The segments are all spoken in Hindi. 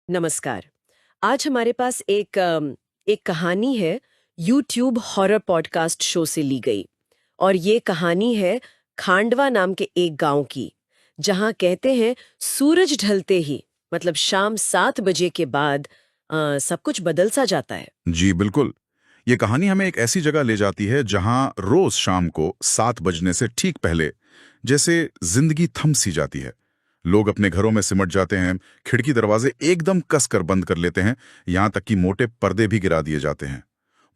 नमस्कार। आज हमारे पास एक कहानी है, यूट्यूब हॉरर पॉडकास्ट शो से ली गई। और ये कहानी है खांडवा नाम के एक गांव की, जहां कहते हैं सूरज ढलते ही मतलब शाम 7 बजे के बाद सब कुछ बदल सा जाता है। जी बिल्कुल। ये कहानी हमें एक ऐसी जगह ले जाती है जहां रोज शाम को 7 बजने से ठीक पहले जैसे जिंदगी थम सी जाती है। लोग अपने घरों में सिमट जाते हैं, खिड़की दरवाजे एकदम कसकर बंद कर लेते हैं, यहां तक कि मोटे पर्दे भी गिरा दिए जाते हैं।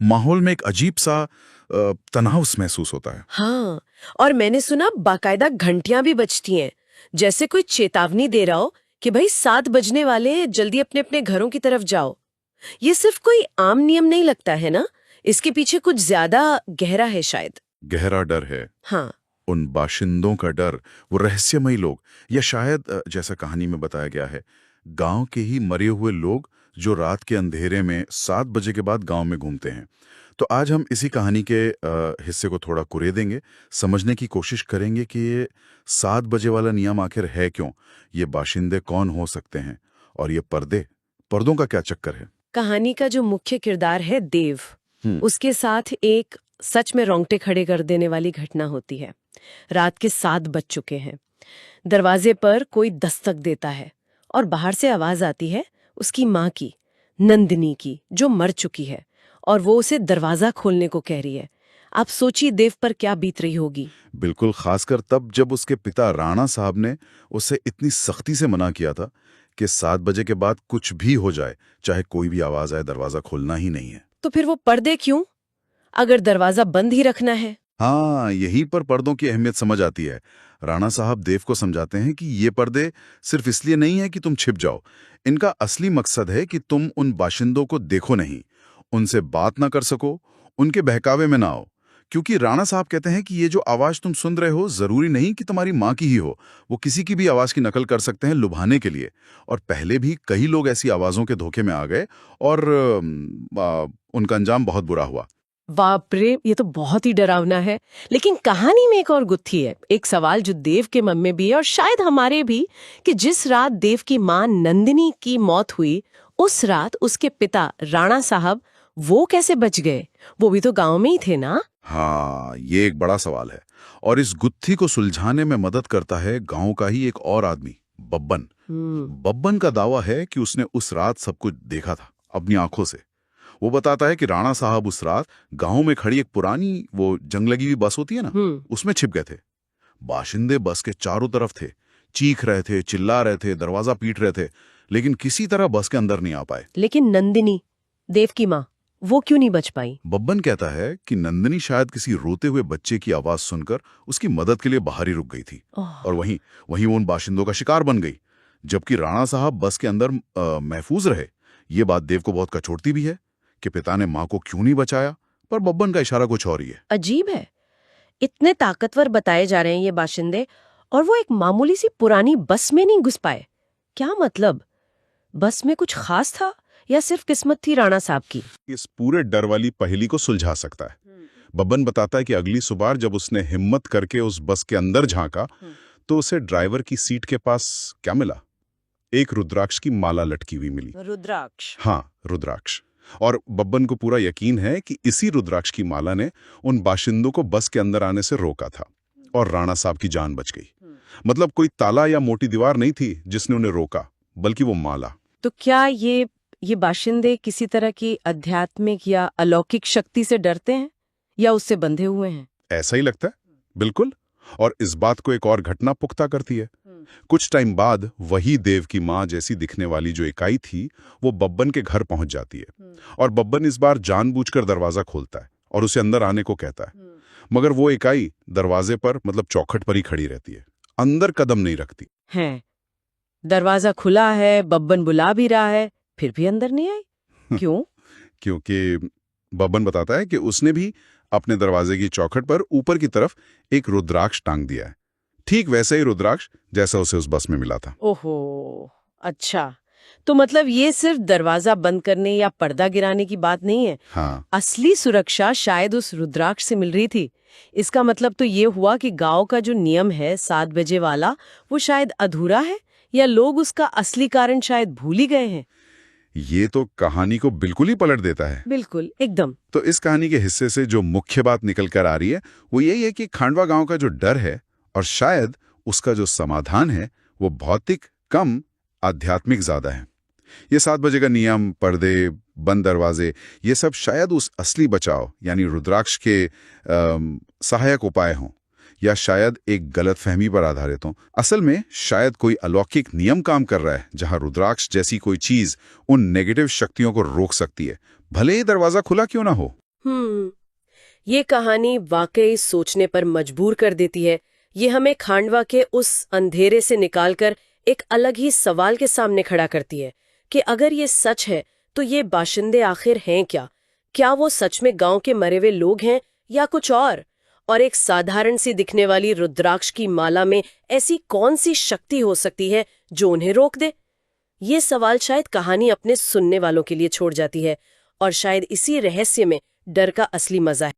माहौल में एक अजीब सा तनाव महसूस होता है। हाँ, और मैंने सुना बाकायदा घंटियां भी बजती हैं, जैसे कोई चेतावनी दे रहा हो कि भाई 7 बजने वाले हैं, जल्दी अपने अपने घरों की तरफ जाओ। ये सिर्फ कोई आम नियम नहीं लगता है ना, इसके पीछे कुछ ज्यादा गहरा है शायद। गहरा डर है। हाँ। उन बाशिंदों का डर, वो रहस्यमयी लोग, या शायद जैसा कहानी में बताया गया है, गांव के ही मरे हुए लोग जो रात के अंधेरे में 7 बजे के बाद गांव में घूमते हैं। तो आज हम इसी कहानी के हिस्से को थोड़ा कुरेदेंगे, समझने की कोशिश करेंगे कि ये 7 बजे वाला नियम आखिर है क्यों, ये बाशिंदे कौन हो सकते हैं, और ये पर्दों का क्या चक्कर है। कहानी का जो मुख्य किरदार है देव, उसके साथ एक सच में रोंगटे खड़े कर देने वाली घटना होती है। रात के 7 बज चुके हैं, दरवाजे पर कोई दस्तक देता है और बाहर से आवाज आती है उसकी माँ की, नंदिनी की, जो मर चुकी है, और वो उसे दरवाजा खोलने को कह रही है। आप सोचिए देव पर क्या बीत रही होगी। बिल्कुल, खासकर तब जब उसके पिता राणा साहब ने उसे इतनी सख्ती से मना किया था कि 7 बजे के बाद कुछ भी हो जाए, चाहे कोई भी आवाज आए, दरवाजा खोलना ही नहीं है। तो फिर वो पर्दे क्यों, अगर दरवाजा बंद ही रखना है? हाँ, यहीं पर पर्दों की अहमियत समझ आती है। राणा साहब देव को समझाते हैं कि ये पर्दे सिर्फ इसलिए नहीं है कि तुम छिप जाओ, इनका असली मकसद है कि तुम उन बाशिंदों को देखो नहीं, उनसे बात ना कर सको, उनके बहकावे में ना आओ। क्योंकि राणा साहब कहते हैं कि ये जो आवाज तुम सुन रहे हो, जरूरी नहीं कि तुम्हारी माँ की ही हो, वो किसी की भी आवाज की नकल कर सकते हैं लुभाने के लिए। और पहले भी कई लोग ऐसी आवाजों के धोखे में आ गए और उनका अंजाम बहुत बुरा हुआ। बाप रे, ये तो बहुत ही डरावना है। लेकिन कहानी में एक और गुत्थी है, एक सवाल जो देव के मन में भी है और शायद हमारे भी, कि जिस रात देव की मां नंदिनी की मौत हुई, उस रात उसके पिता राणा साहब वो कैसे बच गए? वो भी तो गांव में ही थे ना। हाँ, ये एक बड़ा सवाल है, और इस गुत्थी को सुलझाने में मदद करता है गांव का ही एक और आदमी, बब्बन। बब्बन का दावा है कि उसने उस रात सब कुछ देखा था अपनी आंखों से। वो बताता है कि राणा साहब उस रात गांव में खड़ी एक पुरानी वो जंग लगी हुई बस होती है ना, उसमें छिप गए थे। बाशिंदे बस के चारों तरफ थे, चीख रहे थे, चिल्ला रहे थे, दरवाजा पीट रहे थे, लेकिन किसी तरह बस के अंदर नहीं आ पाए। लेकिन नंदिनी, देव की माँ, वो क्यों नहीं बच पाई? बब्बन कहता है कि नंदिनी शायद किसी रोते हुए बच्चे की आवाज सुनकर उसकी मदद के लिए बाहर ही रुक गई थी, और वहीं वहीं वो उन बाशिंदों का शिकार बन गई। जबकि राणा साहब बस के अंदर महफूज रहे। ये बात देव को बहुत कचोटती भी है कि पिता ने मां को क्यों नहीं बचाया, पर बब्बन का इशारा कुछ और ही है। अजीब है, इतने ताकतवर बताए जा रहे हैं ये बाशिंदे, और वो एक मामूली सी पुरानी बस में नहीं घुस पाए। क्या मतलब, बस में कुछ खास था या सिर्फ किस्मत थी राणा साहब की? इस पूरे डर वाली पहेली को सुलझा सकता है। बब्बन बताता है कि अगली सुबह जब उसने हिम्मत करके उस बस के अंदर झांका, तो उसे ड्राइवर की सीट के पास क्या मिला? एक रुद्राक्ष की माला लटकी हुई मिली। रुद्राक्ष? हाँ, रुद्राक्ष। और बब्बन को पूरा यकीन है कि इसी रुद्राक्ष की माला ने उन बाशिंदों को बस के अंदर आने से रोका था, और राणा साहब की जान बच गई। मतलब कोई ताला या मोटी दीवार नहीं थी जिसने उन्हें रोका, बल्कि वो माला। तो क्या ये बाशिंदे किसी तरह की आध्यात्मिक या अलौकिक शक्ति से डरते हैं, या उससे बंधे हुए हैं? ऐसा ही लगता है, बिल्कुल। और इस बात को एक और घटना पुख्ता करती है। कुछ टाइम बाद वही देव की माँ जैसी दिखने वाली जो इकाई थी, वो बब्बन के घर पहुंच जाती है, और बब्बन इस बार जानबूझकर दरवाजा खोलता है और उसे अंदर आने को कहता है। मगर वो इकाई दरवाजे पर, मतलब चौखट पर ही खड़ी रहती है, अंदर कदम नहीं रखती है। दरवाजा खुला है, बब्बन बुला भी रहा है, फिर भी अंदर नहीं आई। क्यों? क्योंकि बब्बन बताता है कि उसने भी अपने दरवाजे की चौखट पर ऊपर की तरफ एक रुद्राक्ष टांग दिया है, ठीक वैसे ही रुद्राक्ष जैसा उसे उस बस में मिला था। ओहो, अच्छा। तो मतलब ये सिर्फ दरवाजा बंद करने या पर्दा गिराने की बात नहीं है। हाँ, असली सुरक्षा शायद उस रुद्राक्ष से मिल रही थी। इसका मतलब तो ये हुआ कि गांव का जो नियम है 7 बजे वाला, वो शायद अधूरा है, या लोग उसका असली कारण शायद भूल ही गए हैं? ये तो कहानी को बिल्कुल ही पलट देता है। बिल्कुल, एकदम। तो इस कहानी के हिस्से से जो मुख्य बात निकल कर आ रही है वो यही है कि खांडवा गांव का जो डर है और शायद उसका जो समाधान है वो भौतिक कम आध्यात्मिक ज्यादा है। ये 7 बजे का नियम, पर्दे, बंद दरवाजे, ये सब शायद उस असली बचाव यानी रुद्राक्ष के सहायक उपाय हों, या शायद एक गलतफहमी पर आधारित हों। असल में शायद कोई अलौकिक नियम काम कर रहा है जहां रुद्राक्ष जैसी कोई चीज उन नेगेटिव शक्तियों को रोक सकती है, भले ही दरवाजा खुला क्यों ना हो। ये कहानी वाकई सोचने पर मजबूर कर देती है। ये हमें खांडवा के उस अंधेरे से निकालकर एक अलग ही सवाल के सामने खड़ा करती है कि अगर ये सच है तो ये बाशिंदे आखिर हैं क्या? क्या वो सच में गांव के मरे हुए लोग हैं या कुछ और एक साधारण सी दिखने वाली रुद्राक्ष की माला में ऐसी कौन सी शक्ति हो सकती है जो उन्हें रोक दे? ये सवाल शायद कहानी अपने सुनने वालों के लिए छोड़ जाती है, और शायद इसी रहस्य में डर का असली मजा है।